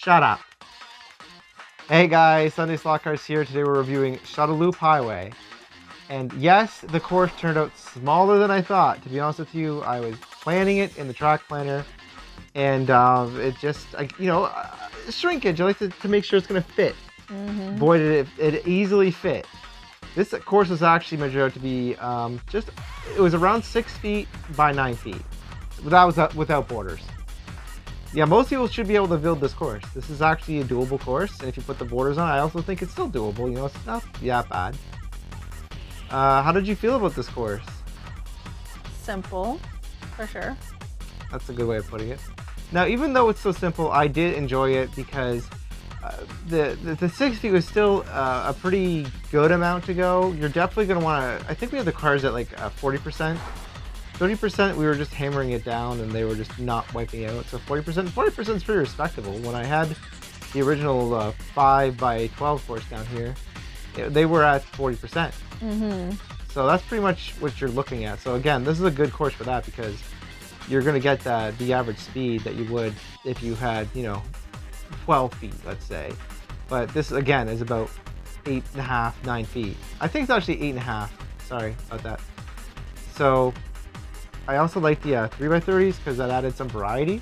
Shut up. Hey guys, Sunday-slot-cars here. Today we're reviewing Shuttleloop Highway. And yes, the course turned out smaller than I thought. To be honest with you, I was planning it in the track planner. And it just, shrinkage. I like to make sure it's going to fit. Boy, did it easily fit. This course was actually measured out to be it was around 6 feet by 9 feet. That was without borders. Yeah, most people should be able to build this course. This is actually a doable course, and if you put the borders on, I also think it's still doable. You know, it's not that bad. How did you feel about this course? Simple, for sure. That's a good way of putting it. Now, even though it's so simple, I did enjoy it because the 6 feet was still a pretty good amount to go. You're definitely going to want to, I think we had the cars at like 40%. 30% we were just hammering it down and they were just not wiping out. So 40% is pretty respectable. When I had the original 5 by 12 course down here, they were at 40%. So that's pretty much what you're looking at. So again, this is a good course for that because you're going to get the average speed that you would if you had, 12 feet, let's say. But this again is about 8.5, 9 feet. I think it's actually 8.5. Sorry about that. So I also like the 3x30s because that added some variety.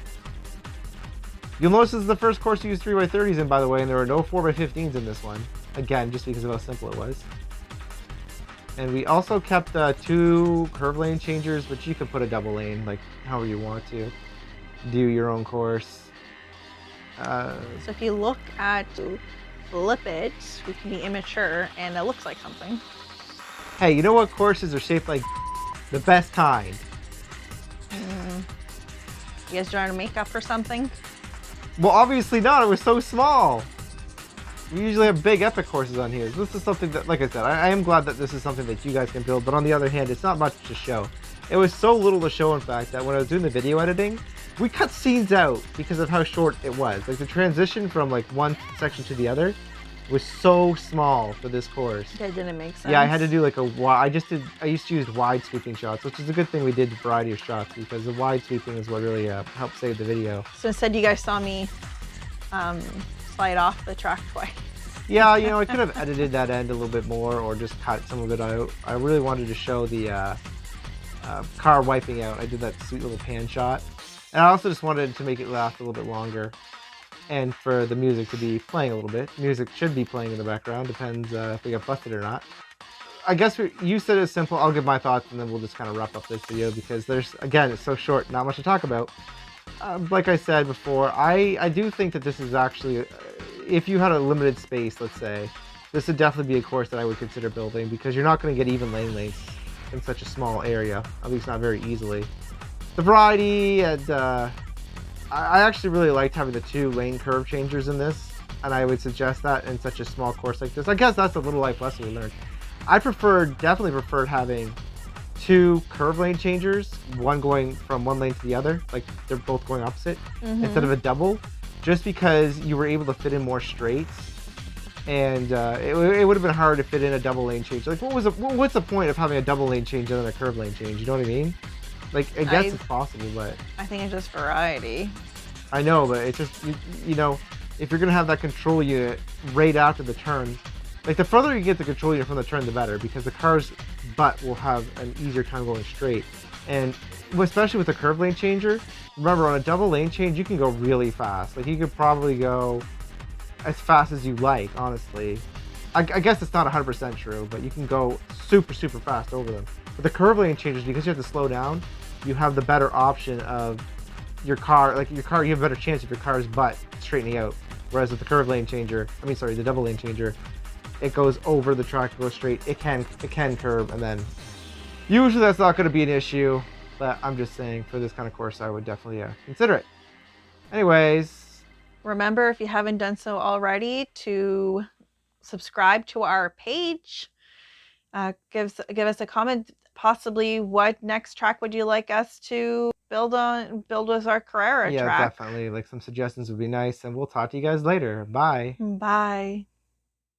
You'll notice this is the first course to use 3x30s in, by the way, and there were no 4x15s in this one. Again, just because of how simple it was. And we also kept 2 curve lane changers, but you could put a double lane, like however you want to. Do your own course. So if you look at flip it, we can be immature, and it looks like something. Hey, you know what courses are shaped like the best kind? You guys trying to make up for something? Well, obviously not. It was so small. We usually have big epic courses on here. This is something that, like I said, I am glad that this is something that you guys can build. But on the other hand, it's not much to show. It was so little to show, in fact, that when I was doing the video editing, we cut scenes out because of how short it was. Like the transition from like one section to the other was so small for this course. That didn't make sense. Yeah, I had to do like I used to use wide sweeping shots, which is a good thing we did a variety of shots because the wide sweeping is what really helped save the video. So instead you guys saw me slide off the track twice. Yeah, I could have edited that end a little bit more or just cut some of it out. I really wanted to show the car wiping out. I did that sweet little pan shot. And I also just wanted to make it last a little bit longer. And for the music to be playing a little bit. Music should be playing in the background, depends if we get busted or not. I guess you said it's simple. I'll give my thoughts and then we'll just kind of wrap up this video because again, it's so short, not much to talk about. Like I said before, I do think that this is actually, if you had a limited space, let's say, this would definitely be a course that I would consider building because you're not going to get even lane lengths in such a small area, at least not very easily. The variety and I actually really liked having the 2 lane curve changers in this, and I would suggest that in such a small course like this. I guess that's a little life lesson we learned. I definitely preferred having 2 curve lane changers, one going from one lane to the other, like they're both going opposite, instead of a double, just because you were able to fit in more straights, and it would have been hard to fit in a double lane change. Like, what's the point of having a double lane change and then a curve lane change? You know what I mean? Like, I guess it's possible, but I think it's just variety. I know, but it's just, if you're going to have that control unit right after the turn, like the further you get the control unit from the turn, the better, because the car's butt will have an easier time going straight. And especially with the curve lane changer, remember on a double lane change, you can go really fast. Like you could probably go as fast as you like, honestly. I guess it's not 100% true, but you can go super, super fast over them. But the curve lane changes, because you have to slow down, you have the better option of you have a better chance of your car's butt straightening out. Whereas with the curve lane changer, the double lane changer, it goes over the track, goes straight. It can curve, and then usually that's not going to be an issue. But I'm just saying, for this kind of course, I would definitely consider it. Anyways, remember, if you haven't done so already, to subscribe to our page. Give us a comment. Possibly, what next track would you like us to build with our Carrera track? Yeah, definitely. Like some suggestions would be nice, and we'll talk to you guys later. Bye. Bye.